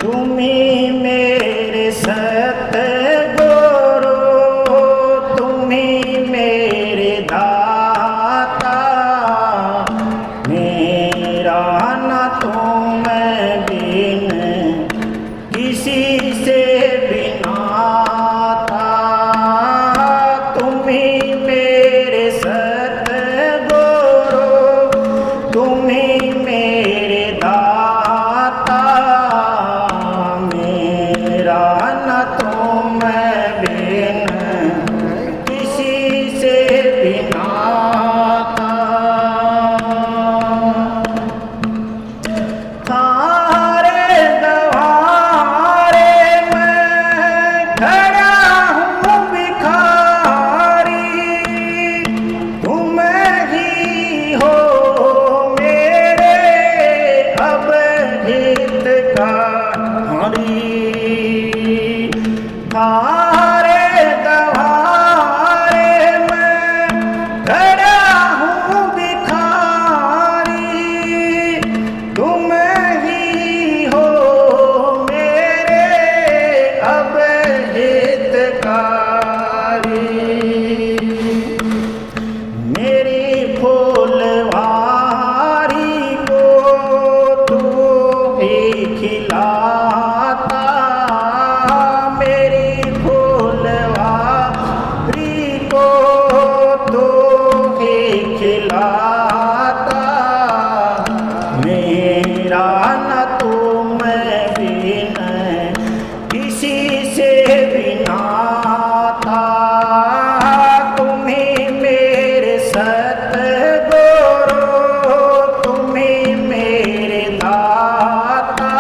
तुम्ही मेरे सतगुरु, तुम्ही मेरे दाता, मेरा न तुम बिन किसी से बिना था। तुम्ही मेरे सतगुरु, तुम्ही मेरे दाता, मेरा न तुम बिन किसी से बिना था। थारे द्वारे मैं खड़ा हूँ भिखारी, तुम ही हो मेरे अब हितकारी। थारे द्वारे मैं खड़ा हूँ भिखारी, तुम ही हो मेरे अब हितकारी। मेरी फूलवारी को तू ही खिलाता, मेरी फूलवारी को तू ही खिलाता, मेरा न तुम बिन किसी से बिना था। तुम्ही मेरे सतगुरु, तुम्ही मेरे दाता,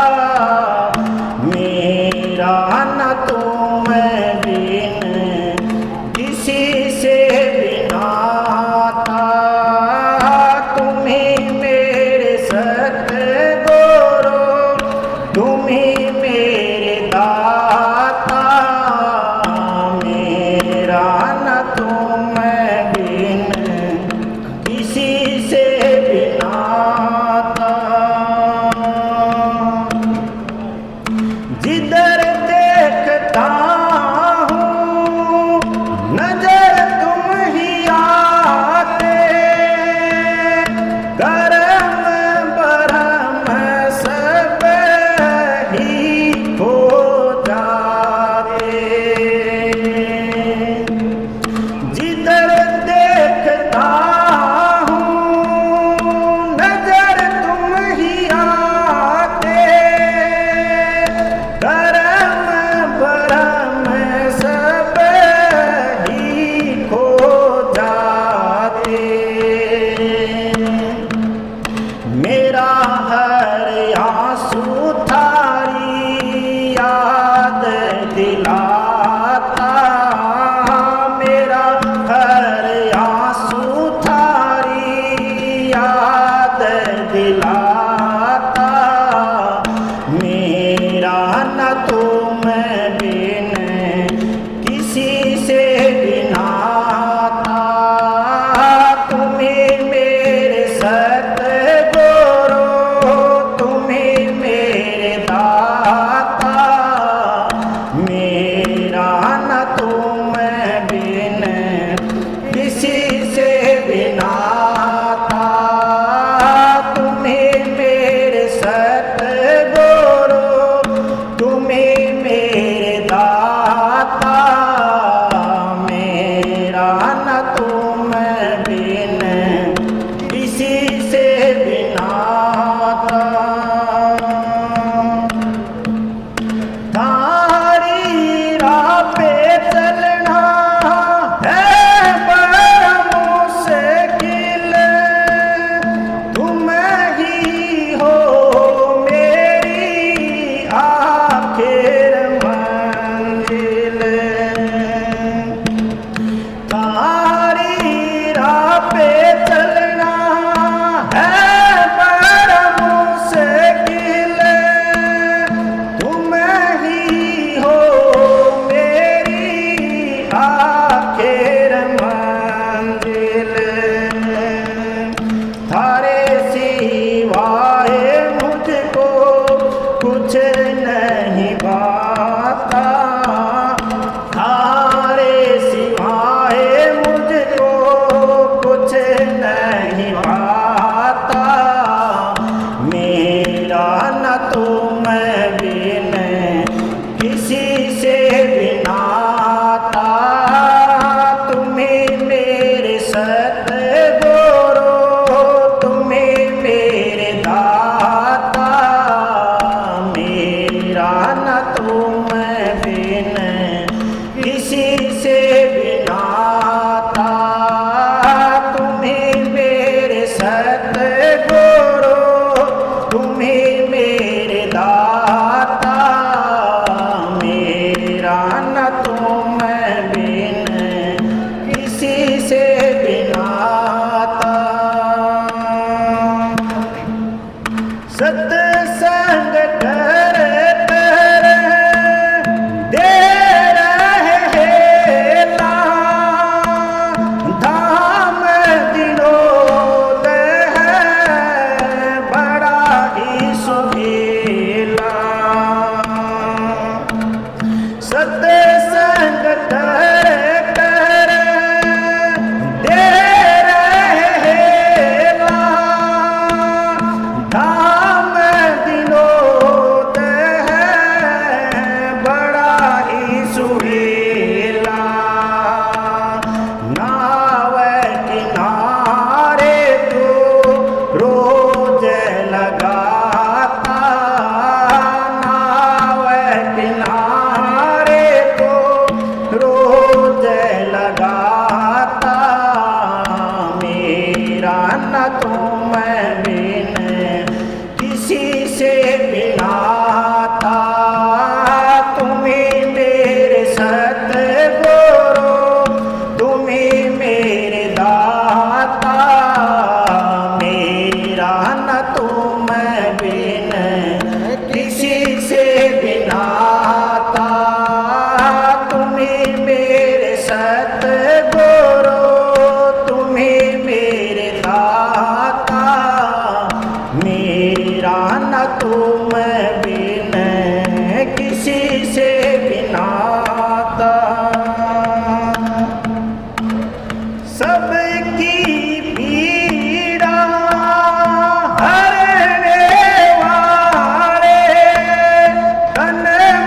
न तुम बिन किसी से भी नाता, तुम्हें मेरे सतगुरु, तुम्हें मेरे दाता, मेरा न तुम बिन किसी से भी नाता, तुम्हें मेरे सतगुरु, तुम्हें मेरे दाता, मेरा न तुम बिन किसी से भी नाता। सत्संग कर कर दे रहे ला, धाम दिनोद है बड़ा ही सुहेला। सत्संग कर कर दे रहे ला, धाम दिनोद है बड़ा ही सुहेला। नाव किनारे तो रोज लगाता, नाव किनारे तो रोज लगाता, मेरा न तुम बिन किसी से भी नाता, तुम्हें मेरे सतगुरु, तुम्हें मेरे दाता, मेरा न तुम बिन किसी से भी नाता, तुम्हें मेरे सतगुरु, तुम्हें मेरे दाता, मेरा न तुम बिन किसी से भी नाता। सबकी पीड़ा हरने वाले, तन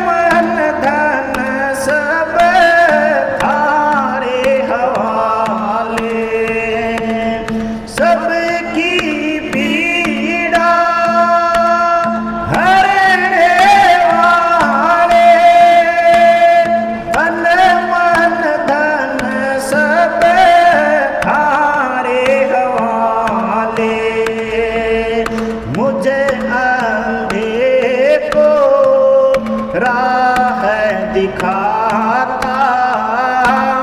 मन धन सब थारे हवाले। सबकी पीड़ा हरने वाले, तन मन धन सब थारे हवाले। मुझे अंधे को राह दिखाता,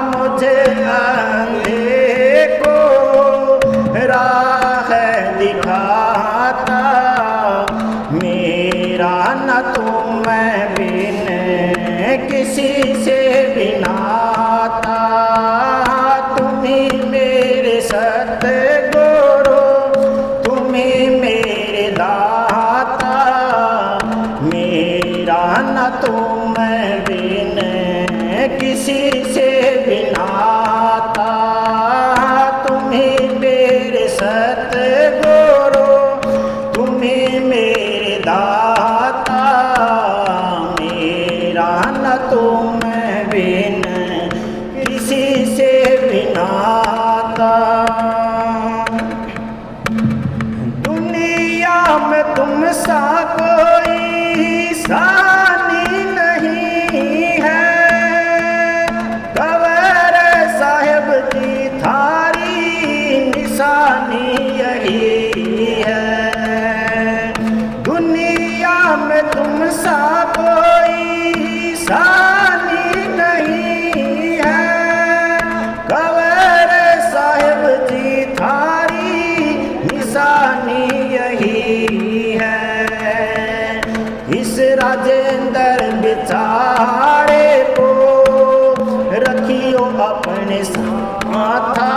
मुझे अंधे को राह दिखाता, मेरा न तुम बिन किसी से भी नाता, तुम्हें मेरे सतगुरु, तुम्हें मेरे दाता, मेरा न तुम बिन किसी से भी नाता, तुम्हें मेरे सतगुरु, तुम्हें मेरे दाता, मेरा न तुम बिन किसी से भी नाता। दुनिया में तुम सा कोई सानी नहीं है, कंवर साहिब की थारी निशानी यही है। दुनिया में तुम सा कोई सानी नहीं है, कंवर साहिब जी थारी निशानी यही है। इस राजेंद्र बिचारे को रखियो अपने साथा,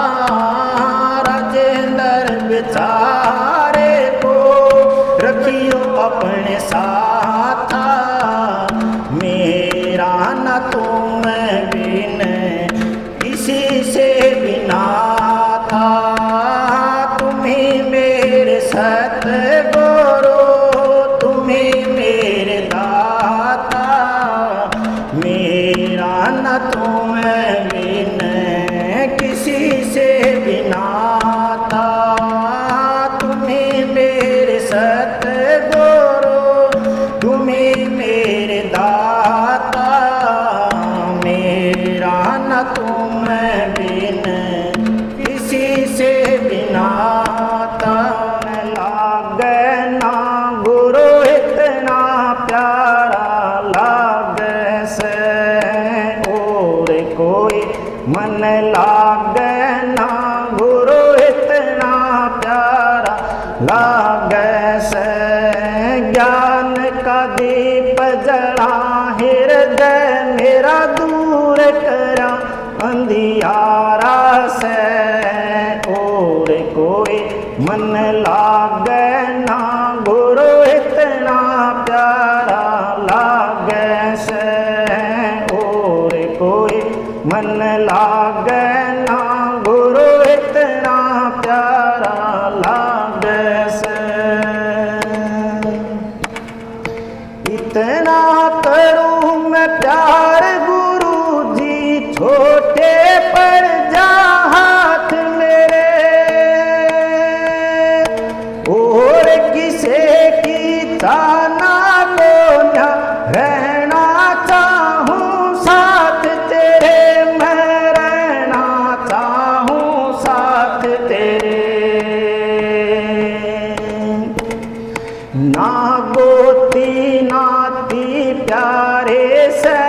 राजेंद्र बिचारे को रखियो अपने साथा, मेरा न तुम बिन किसी से भी नाता, तुम्हें मेरे सतगुरु, तुम्हें दाता, मेरा न तुम बिन किसी से बिनाता। लागे ना गुरु इतना प्यारा, लागे से और कोई मन लागे ना गुरु इतना प्यारा, लागे से ज्ञान का दीप जला हृदय मेरा दूर करा अंधियारा से। और कोई मन लागे ना गुरु इतना प्यारा, लागे से और कोई मन लागे ना गुरु इतना प्यारा, लागे से। इतना करूं मैं प्यार गुरु जी, छोटे पर जा हाथ मेरे, और किसे की ताना बोना रहना चाहूं साथ तेरे, मैं रहना चाहूं साथ तेरे। ना गोती नाती प्यारे से,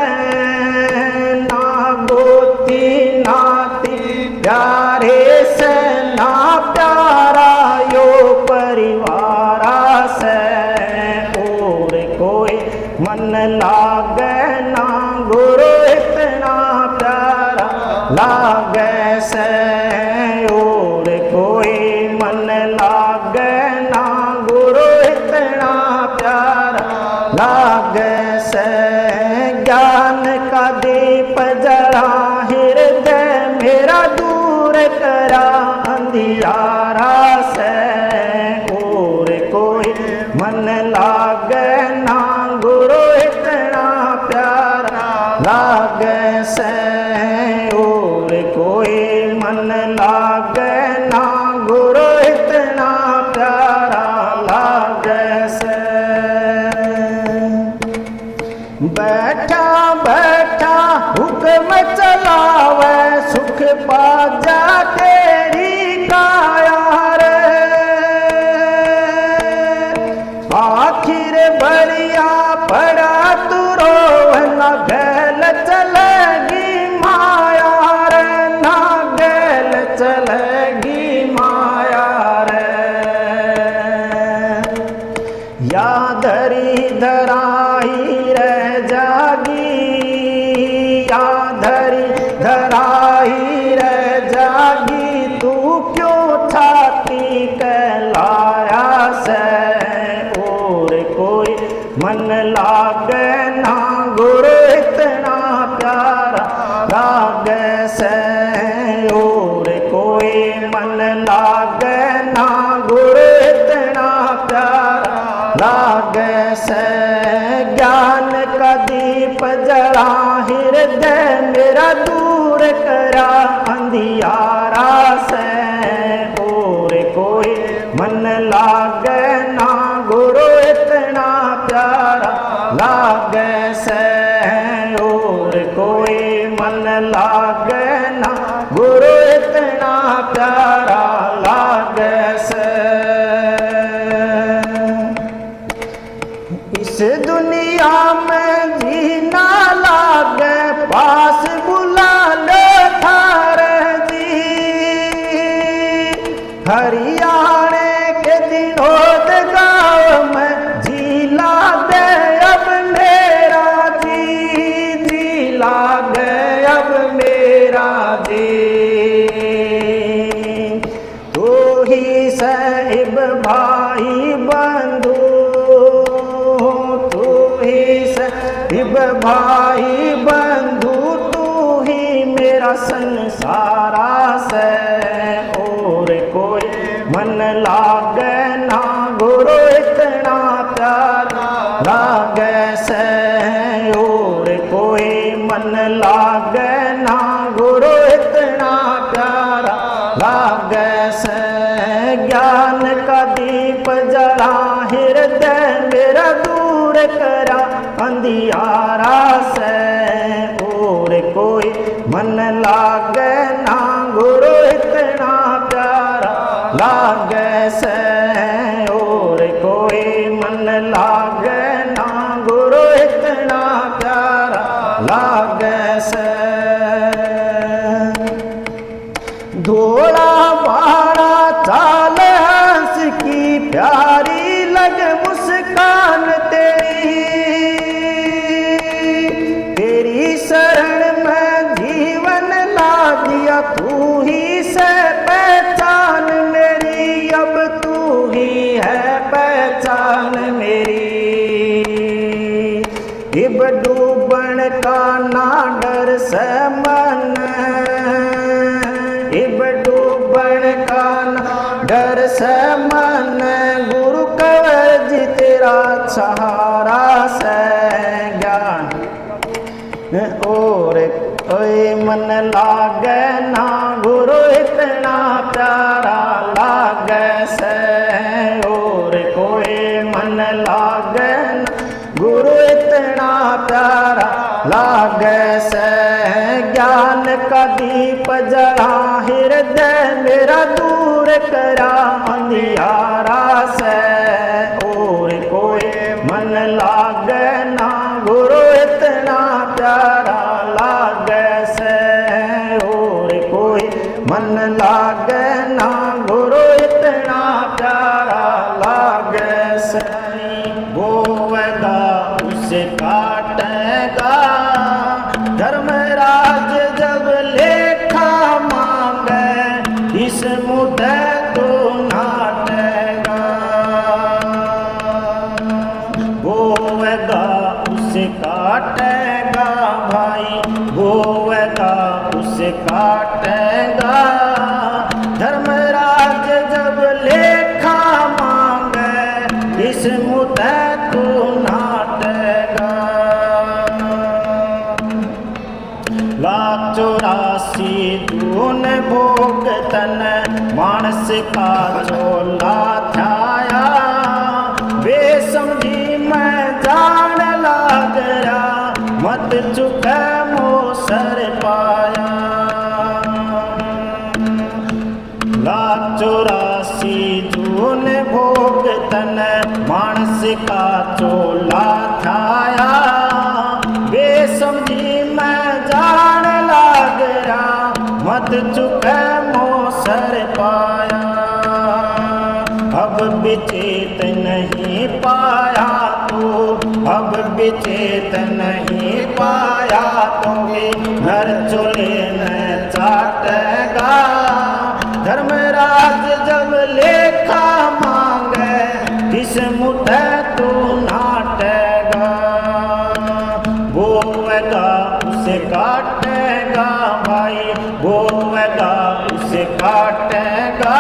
ना गोती नाती प्यारे से, ना प्यारा यो परिवारा से। और कोई मन लागे ना गुरु इतना प्यारा, लागे से और कोई मन लागे ना गुरु इतना प्यारा, लागे से। ज्ञान का दीप जला हृदय मेरा दूर करा अंधियारा से। और कोई मन लागे ना गुरु इतना प्यारा, लागे से और कोई मन लागे ना गुरु इतना प्यारा, लागे से। बैठा बैठा हुक्म चलावे सुख पा जा तेरी काया रे, आखिर बरिया पड़ा तू रोना गैल चलेगी माया रे, ना गैल चलेगी माया रे। या धरी धराई रह जागी, या धरी धराई रह जागी, तू क्यों छाती कहलाया से। और कोई मन लागे ना गुरु इतना प्यारा, लागे से और कोई मन लागे ना गुरु इतना प्यारा, लागे से। ज्ञान का दीप जला हृदय मेरा दूर करा अंधियारा से। और कोई मन लागे ना गुरु इतना प्यारा, लागे से और कोई मन लागे ना गुरु इतना प्यारा, लागे से। इस दुनिया में जीना लागे पास बुला लो थारे जी, हरियाणे के दिनोद गाँव में झीला दे अब मेरा जी, झीला दे अब मेरा जी। तू ही साहिब भाई बंधु, तू ही साहिब भाई बंधु, तू ही मेरा संसारा से। और कोई मन लागे ना गुरु इतना प्यारा, लागे से और कोई मन लागे ना गुरु इतना प्यारा, लागे से। ज्ञान का दीप जला हृदय मेरा दूर करा अंधियारा से, और कोई मन लागे ना गुरु इतना प्यारा लागे से, और कोई मन लागे ना गुरु इतना प्यारा लागे से। धोला बाड़ा चाल हंस की प्यारी लग मुस्कान तेरी, तेरी शरण में जीवन ला दिया, तू ही से पहचान मेरी, अब तू ही है पहचान मेरी। इब डूबन का ना डर से मन, इब डूबन का ना डर से मन, गुरु कवर जी तेरा सहारा से ज्ञान, और कोई मन लागे ना गुरु इतना प्यारा लागे से, और कोई मन लागे ना गुरु इतना प्यारा लागे से। ज्ञान का दीप जला हृदय मेरा दूर करा अंधियारा से, और कोई मन लागे ना गुरु इतना प्यारा लागे से, और कोई मन लागे ना गुरु इतना प्यारा लागे से। गोवेगा उसे काटेगा धर्मराज जब लेखा मांगे, इस मुद्दे तो नाटेगा। गोवेगा उसे काटेगा भाई, गोवेगा उसे काटेगा, धर्मराज जब लेखा मांगे, इस मुद्दे तो नाटेगा। लाख 84 दून भोगतन मानस का चोला थाया, बेसमझी मैं जान लाग रहा, मत चुके मोसर पाया। लाख 84 दून भोगतन मानस का चोला थाया, बेसमझी मैं जान लाग रहा, मत चुके मोसर पाया। अब विचेत नहीं पाया तो, अब विचेत नहीं पाया तो, घर चोले न चाटेगा, धर्मराज जब लेखा मांगे, इस मुद्दे तो नाटेगा। गोवेगा उसे काटेगा भाई, गोवेगा उसे काटेगा,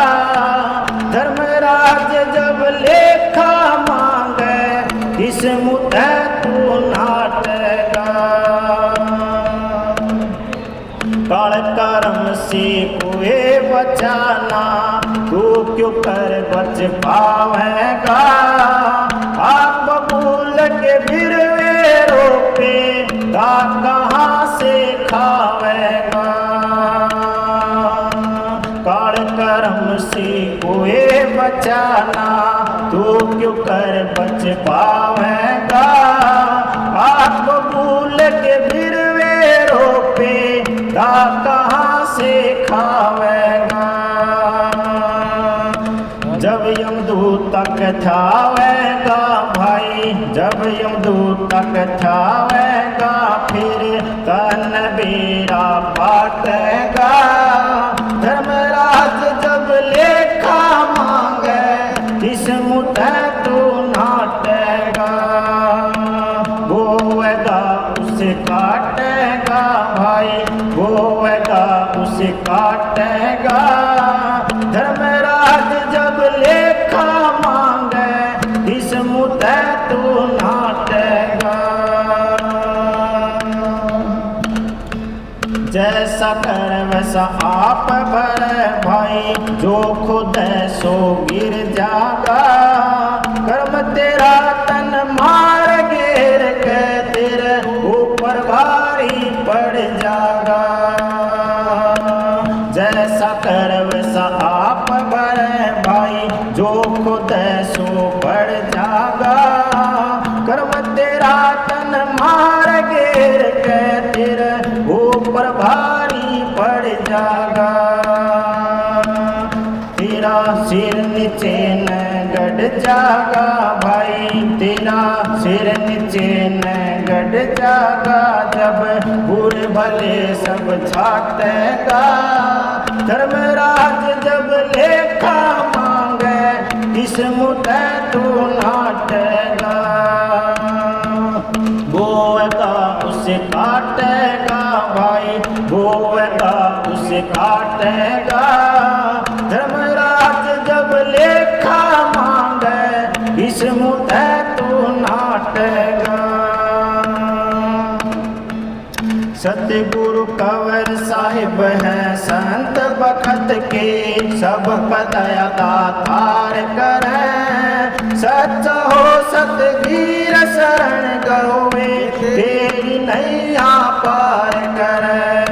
धर्मराज जब लेखा मांगे, इस मुद्दे तो नाटेगा। काल कर्म से कोई बचाना, तू क्यों कर बच पावेगा, आप बबूल के बिरवे रोपे ता कहाँ से खावेगा। काल कर्म से कोई बचाना, तू क्यों कर बच पावेगा, आप बबूल के बिरवे रोपे ता कहाँ से खावेगा। जब यमदूत तक थावेगा भाई, जब यमदूत तक थावेगा, फिर तन बेरा पाटेगा, धर्मराज जब लेखा मांगे, इस मुद्दे तो नाटेगा। गोवेगा उसे काटेगा भाई, गोवेगा उसे काटेगा, धर्मराज जब लेखा मांगे, इस मुद्दे तो नाटेगा। जैसा कर वैसा आप भरे भाई, जो खुद है सो गिर जागा, कर्म तेरा तन मार घेर के तन मार गिर के तेरे ऊपर भारी पड़ जागा। तेरा सिर नीचे न गड़ जागा भाई, तेरा सिर नीचे न गड़ जागा। जब बुरे भले सब छाटेगा, धर्मराज जब लेखा मांगे, इस मुद्दे तू नाटेगा। बोएगा उसे काटेगा भाई, बोएगा उसे काटेगा। धर्मराज जब लेखा मांगे, इस मुद्दे तू नाटेगा। सतगुरु कंवर साहिब हैं संत बखत के, सब दया दातार करें। सच्चा हो सतवीर शरण गहोवे, तेरी नैया पार करें।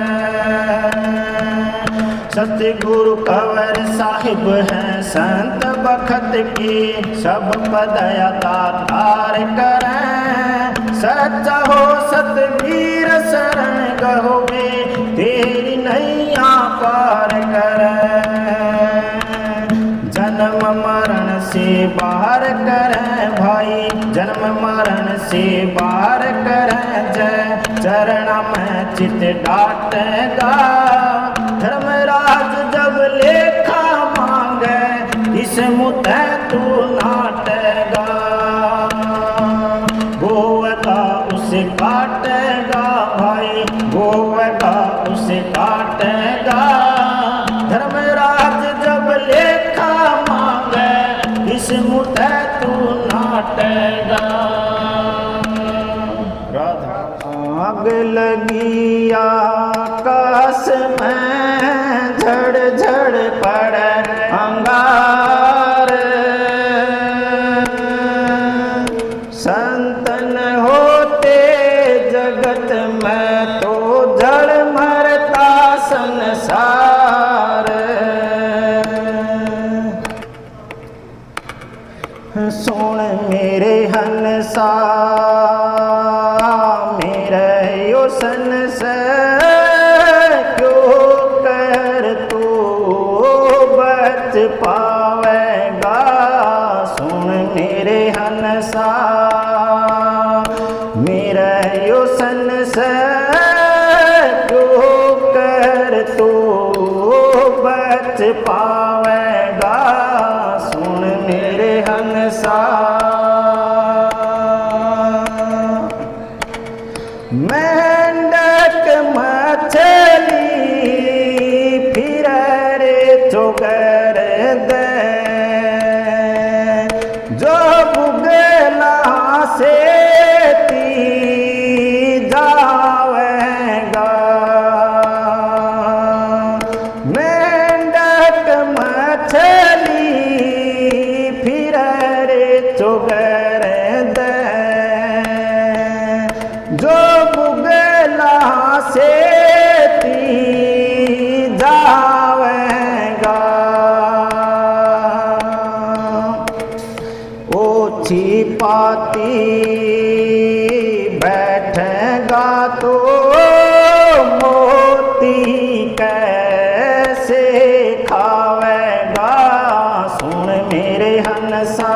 सतगुरु कंवर साहिब हैं संत बखत के, सब दया दातार करें। सच्चा हो सतवीर शरण गहोवे, तेरी नैया पार करें। जन्म मरण से बाहर करें भाई, जन्म मरण से बाहर करें। जय चरण में चित डाटेगा, धर्मराज जब लेखा मांगे, इस मुद्दे तू नाटेगा। गोवेगा उसे काटेगा भाई, गोवेगा उसे काटेगा। धर्मराज जब लेखा मांगे, इस मुद्दे तू नाटेगा। राधा आग लगी आकाश में, झड़ झड़ पड़े अंगार। संतन होते जगत में, तो जड़ मरता संसार। सुन मेरे हंसा मेरे यो सन से, क्यों कर तू बच पावेगा। सुन मेरे हंसा मेरे यो सन से, क्यों कर तू बच पावेगा। सुन मेरे हंसा मेंढक मछली फिर रे चोगर दे, जो बुगला से ती जावेगा। मेंढक मछली फिर रे चोगर दे, जो बुगला से ती जावेगा। ओछी पाती बैठेगा, तो मोती कैसे खावेगा। सुन मेरे हंसा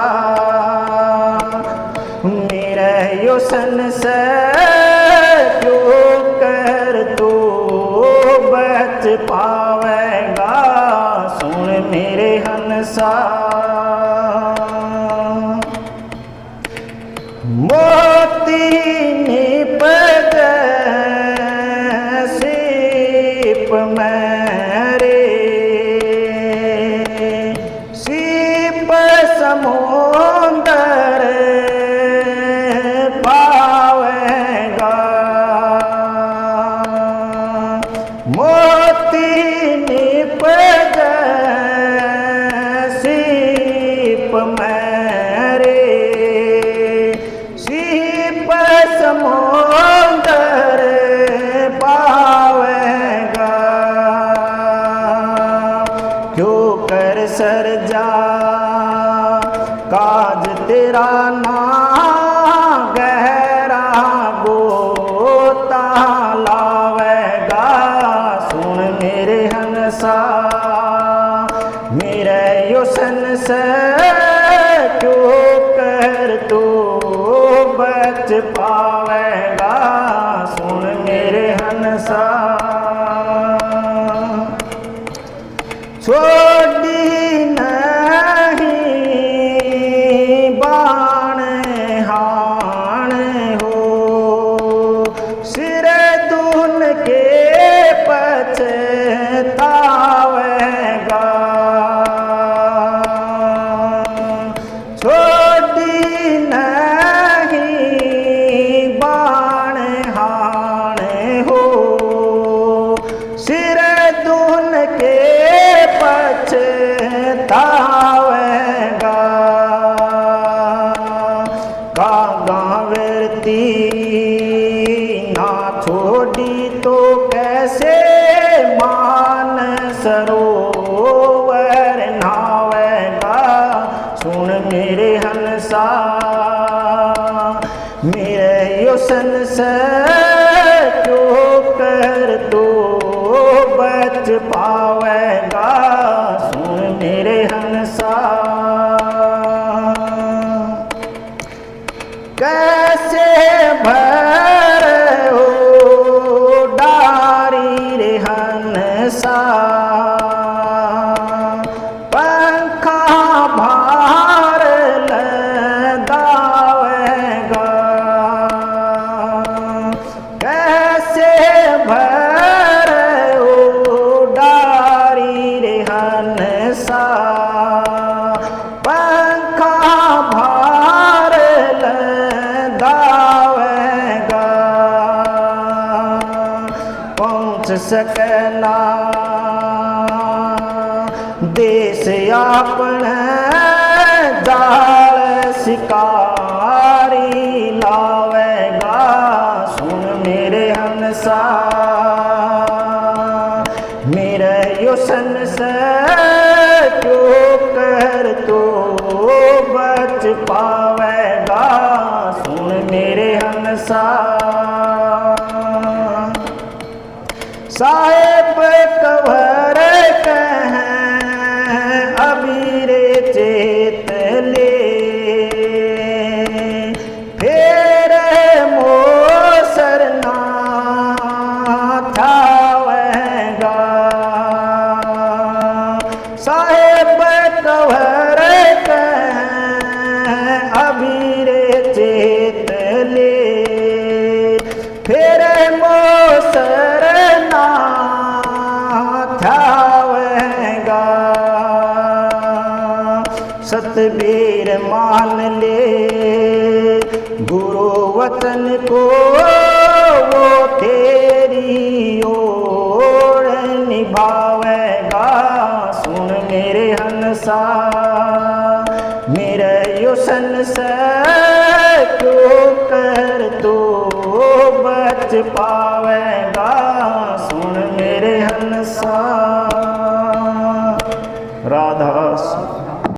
मेरे यो सन से, क्यों कर तू बच पावेगा। सुन मेरे हंसा मोती निपट सीप मेरे, सीप समुंदर पावेगा। मोती निपट सीप मेरे, सीप समुंदर पावेगा। क्यों कर सर जा काज तेरा ना गहरा पावेगा सुन मेरे हंसा। छोड़ी नहीं बाण हाण हो सिर दून के पछतावेगा। छोड़ी नहीं बाण हाण हो सिर दून के पछतावेगा। कागा वृत्ति ना छोड़ी तो कैसे मान सरोवर नहावेगा सुन मेरे हंसा। मेरे युसन से क्यों कर तो बच पावेगा सुन मेरे हंसा। कैसे भर हो डारी रे हंसा पंखा भार लदावेगा। कैसे भर हो डारी रे हंसा पंखा भार लदावेगा। पहुँच सकना देश अपने जाल शिकारी लावेगा सुन मेरे हंसा। मेरे युसन से क्यों कर तो बच पावेगा सुन मेरे हंसा। साहेब कवर कहें अबीरे चेत ले फिर मोसर ना थावेगा। साहेब कवर कहें अबीरे चेत ले फिर मोसर ना थावेगा। सतबीर मान ले गुरु वतन को वो तेरी ओर निभावेगा सुन मेरे हंसा। मेरे युसन से क्यों कर तो बच पावेगा सुन मेरे हंसा।